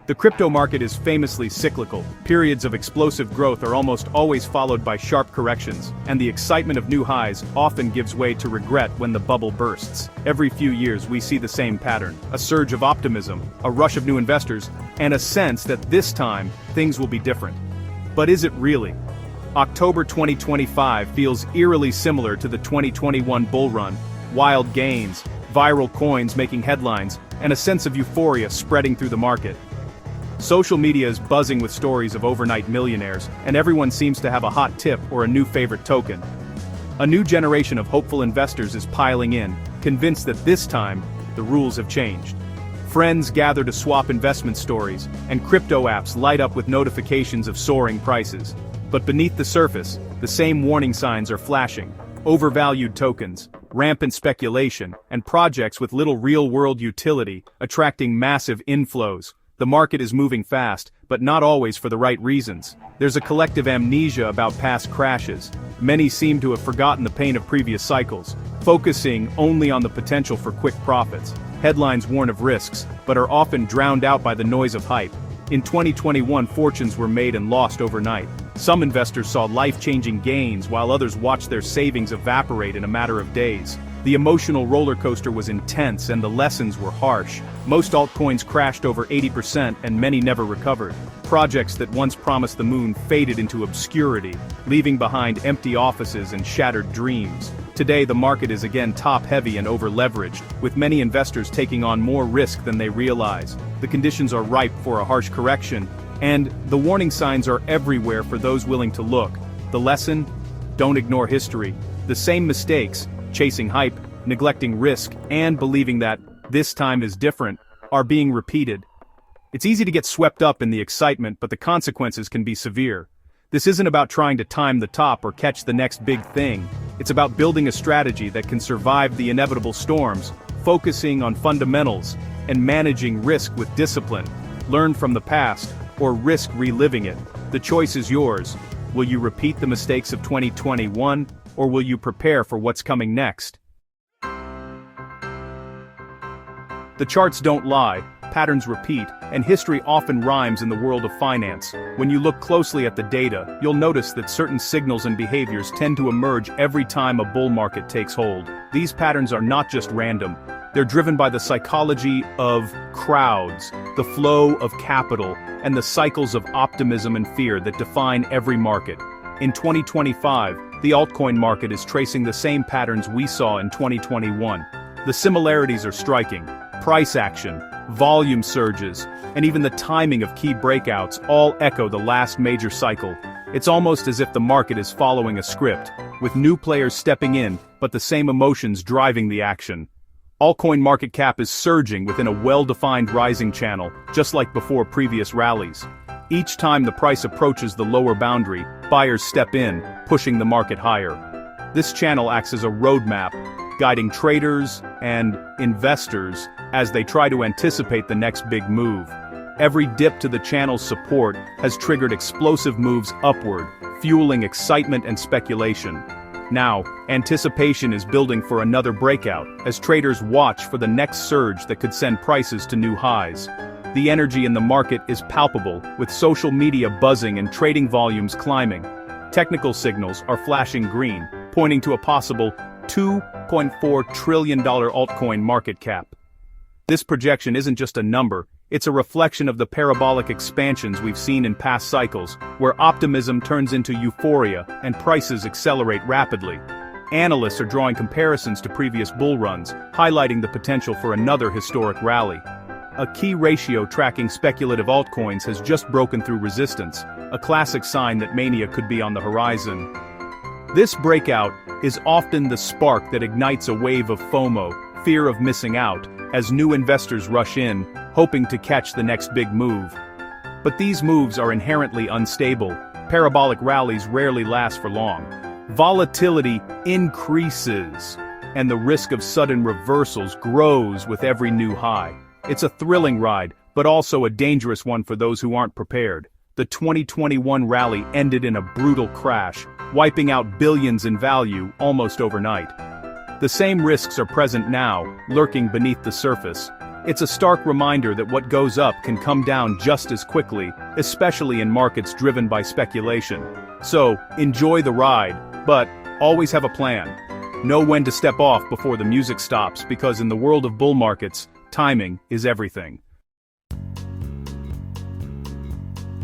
The crypto market is famously cyclical. Periods of explosive growth are almost always followed by sharp corrections, and the excitement of new highs often gives way to regret when the bubble bursts. Every few years we see the same pattern: a surge of optimism, a rush of new investors, and a sense that this time, things will be different. But is it really? October 2025 feels eerily similar to the 2021 bull run: wild gains, viral coins making headlines, and a sense of euphoria spreading through the market. Social media is buzzing with stories of overnight millionaires, and everyone seems to have a hot tip or a new favorite token. A new generation of hopeful investors is piling in, convinced that this time, the rules have changed. Friends gather to swap investment stories, and crypto apps light up with notifications of soaring prices. But beneath the surface, the same warning signs are flashing: overvalued tokens, rampant speculation, and projects with little real-world utility, attracting massive inflows. The market is moving fast, but not always for the right reasons. There's a collective amnesia about past crashes. Many seem to have forgotten the pain of previous cycles, focusing only on the potential for quick profits. Headlines warn of risks, but are often drowned out by the noise of hype. In 2021, fortunes were made and lost overnight. Some investors saw life-changing gains, while others watched their savings evaporate in a matter of days. The emotional roller coaster was intense, and the lessons were harsh. Most altcoins crashed over 80%, and many never recovered. Projects that once promised the moon faded into obscurity, leaving behind empty offices and shattered dreams. Today, the market is again top-heavy and over-leveraged, with many investors taking on more risk than they realize. The conditions are ripe for a harsh correction, and the warning signs are everywhere for those willing to look. The lesson? Don't ignore history. The same mistakes, chasing hype, neglecting risk, and believing that this time is different, are being repeated. It's easy to get swept up in the excitement, but the consequences can be severe. This isn't about trying to time the top or catch the next big thing. It's about building a strategy that can survive the inevitable storms, focusing on fundamentals, and managing risk with discipline. Learn from the past, or risk reliving it. The choice is yours. Will you repeat the mistakes of 2021, or will you prepare for what's coming next? The charts don't lie, patterns repeat, and history often rhymes in the world of finance. When you look closely at the data, you'll notice that certain signals and behaviors tend to emerge every time a bull market takes hold. These patterns are not just random. They're driven by the psychology of crowds, the flow of capital, and the cycles of optimism and fear that define every market. In 2025, the altcoin market is tracing the same patterns we saw in 2021. The similarities are striking. Price action, volume surges, and even the timing of key breakouts all echo the last major cycle. It's almost as if the market is following a script, with new players stepping in, but the same emotions driving the action. Altcoin market cap is surging within a well-defined rising channel, just like before previous rallies. Each time the price approaches the lower boundary, buyers step in, pushing the market higher. This channel acts as a roadmap, guiding traders and investors as they try to anticipate the next big move. Every dip to the channel's support has triggered explosive moves upward, fueling excitement and speculation. Now, anticipation is building for another breakout, as traders watch for the next surge that could send prices to new highs. The energy in the market is palpable, with social media buzzing and trading volumes climbing. Technical signals are flashing green, pointing to a possible $2.4 trillion altcoin market cap. This projection isn't just a number, it's a reflection of the parabolic expansions we've seen in past cycles, where optimism turns into euphoria and prices accelerate rapidly. Analysts are drawing comparisons to previous bull runs, highlighting the potential for another historic rally. A key ratio tracking speculative altcoins has just broken through resistance, a classic sign that mania could be on the horizon. This breakout is often the spark that ignites a wave of FOMO, fear of missing out, as new investors rush in, hoping to catch the next big move. But these moves are inherently unstable. Parabolic rallies rarely last for long. Volatility increases, and the risk of sudden reversals grows with every new high. It's a thrilling ride, but also a dangerous one for those who aren't prepared. The 2021 rally ended in a brutal crash, wiping out billions in value almost overnight. The same risks are present now, lurking beneath the surface. It's a stark reminder that what goes up can come down just as quickly, especially in markets driven by speculation. So, enjoy the ride, but always have a plan. Know when to step off before the music stops, because in the world of bull markets, timing is everything.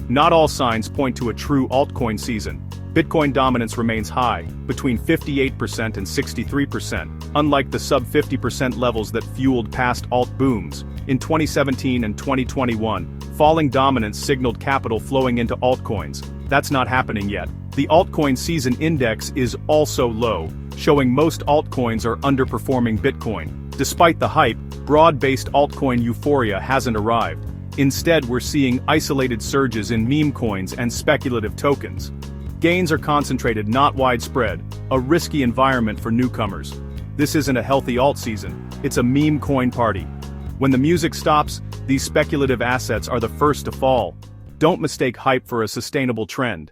Not all signs point to a true altcoin season. Bitcoin dominance remains high, between 58% and 63%, unlike the sub-50% levels that fueled past alt booms. In 2017 and 2021, falling dominance signaled capital flowing into altcoins. That's not happening yet. The altcoin season index is also low, showing most altcoins are underperforming Bitcoin. Despite the hype, broad-based altcoin euphoria hasn't arrived. Instead, we're seeing isolated surges in meme coins and speculative tokens. Gains are concentrated, not widespread, a risky environment for newcomers. This isn't a healthy alt season, it's a meme coin party. When the music stops, these speculative assets are the first to fall. Don't mistake hype for a sustainable trend.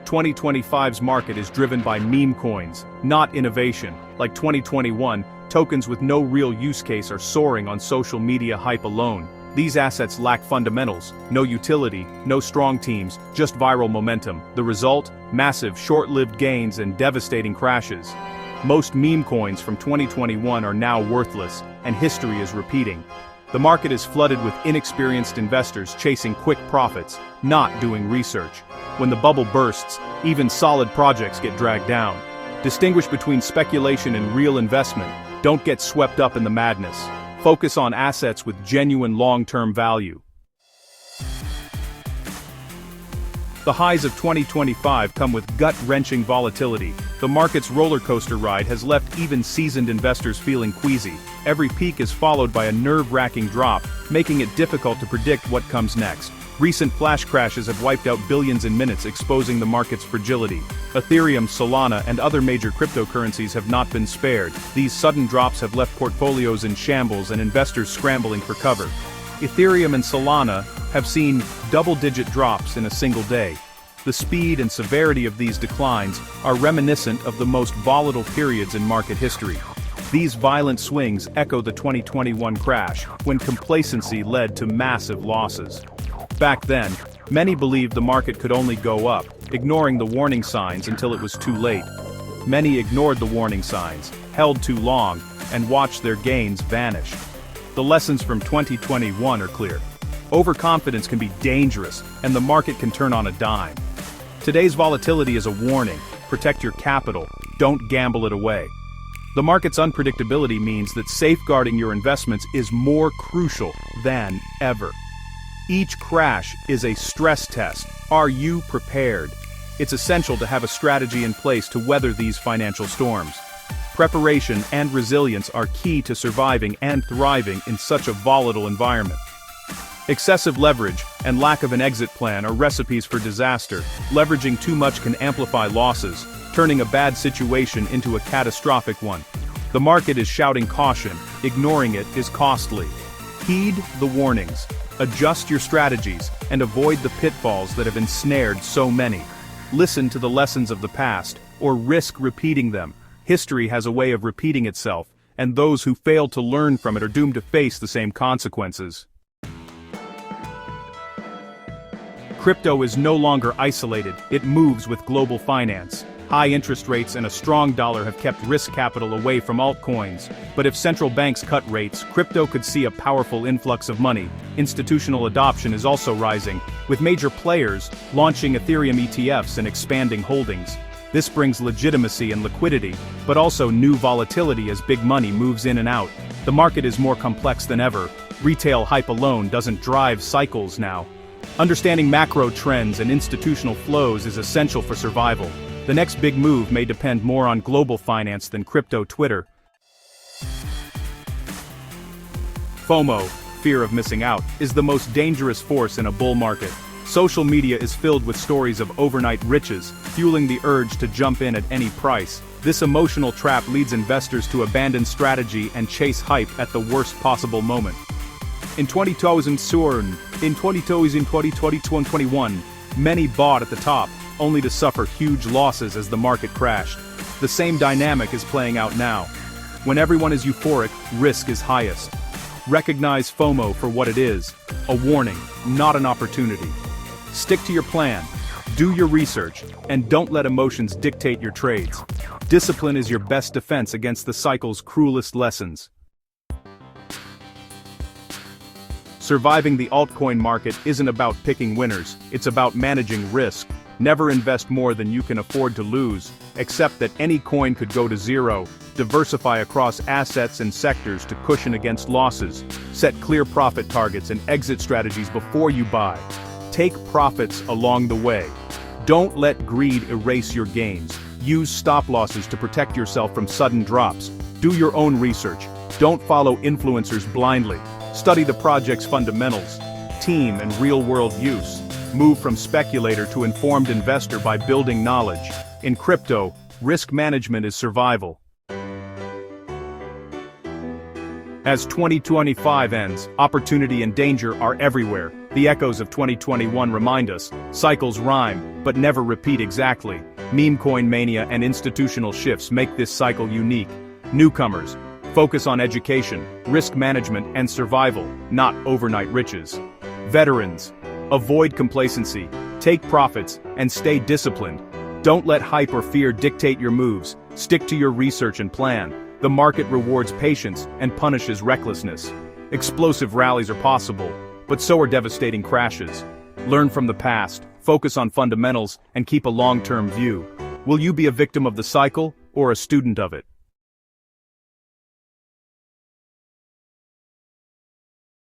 2025's market is driven by meme coins, not innovation. Like 2021, tokens with no real use case are soaring on social media hype alone. These assets lack fundamentals, no utility, no strong teams, just viral momentum. The result? Massive, short-lived gains and devastating crashes. Most meme coins from 2021 are now worthless, and history is repeating. The market is flooded with inexperienced investors chasing quick profits, not doing research. When the bubble bursts, even solid projects get dragged down. Distinguish between speculation and real investment. Don't get swept up in the madness. Focus on assets with genuine long-term value. The highs of 2025 come with gut-wrenching volatility. The market's roller coaster ride has left even seasoned investors feeling queasy. Every peak is followed by a nerve-wracking drop, making it difficult to predict what comes next. Recent flash crashes have wiped out billions in minutes, exposing the market's fragility. Ethereum, Solana, and other major cryptocurrencies have not been spared. These sudden drops have left portfolios in shambles and investors scrambling for cover. Ethereum and Solana have seen double-digit drops in a single day. The speed and severity of these declines are reminiscent of the most volatile periods in market history. These violent swings echo the 2021 crash, when complacency led to massive losses. Back then, many believed the market could only go up, ignoring the warning signs until it was too late. Many ignored the warning signs, held too long, and watched their gains vanish. The lessons from 2021 are clear. Overconfidence can be dangerous, and the market can turn on a dime. Today's volatility is a warning. Protect your capital, don't gamble it away. The market's unpredictability means that safeguarding your investments is more crucial than ever. Each crash is a stress test. Are you prepared? It's essential to have a strategy in place to weather these financial storms. Preparation and resilience are key to surviving and thriving in such a volatile environment. Excessive leverage and lack of an exit plan are recipes for disaster. Leveraging too much can amplify losses, turning a bad situation into a catastrophic one. The market is shouting caution, ignoring it is costly. Heed the warnings. Adjust your strategies, and avoid the pitfalls that have ensnared so many. Listen to the lessons of the past, or risk repeating them. History has a way of repeating itself, and those who fail to learn from it are doomed to face the same consequences. Crypto is no longer isolated, it moves with global finance. High interest rates and a strong dollar have kept risk capital away from altcoins. But if central banks cut rates, crypto could see a powerful influx of money. Institutional adoption is also rising, with major players launching Ethereum ETFs and expanding holdings. This brings legitimacy and liquidity, but also new volatility as big money moves in and out. The market is more complex than ever. Retail hype alone doesn't drive cycles now. Understanding macro trends and institutional flows is essential for survival. The next big move may depend more on global finance than crypto Twitter. FOMO, fear of missing out, is the most dangerous force in a bull market. Social media is filled with stories of overnight riches, fueling the urge to jump in at any price. This emotional trap leads investors to abandon strategy and chase hype at the worst possible moment. In 2021, many bought at the top, only to suffer huge losses as the market crashed. The same dynamic is playing out now. When everyone is euphoric, risk is highest. Recognize FOMO for what it is, a warning, not an opportunity. Stick to your plan, do your research, and don't let emotions dictate your trades. Discipline is your best defense against the cycle's cruelest lessons. Surviving the altcoin market isn't about picking winners, it's about managing risk. Never invest more than you can afford to lose, accept that any coin could go to zero, diversify across assets and sectors to cushion against losses, set clear profit targets and exit strategies before you buy. Take profits along the way. Don't let greed erase your gains. Use stop losses to protect yourself from sudden drops. Do your own research. Don't follow influencers blindly. Study the project's fundamentals, team and real-world use. Move from speculator to informed investor by building knowledge. In crypto, risk management is survival. As 2025 ends, opportunity and danger are everywhere. The echoes of 2021 remind us, cycles rhyme, but never repeat exactly. Meme coin mania and institutional shifts make this cycle unique. Newcomers, focus on education, risk management and survival, not overnight riches. Veterans, avoid complacency, take profits, and stay disciplined. Don't let hype or fear dictate your moves, stick to your research and plan. The market rewards patience and punishes recklessness. Explosive rallies are possible, but so are devastating crashes. Learn from the past, focus on fundamentals, and keep a long-term view. Will you be a victim of the cycle, or a student of it?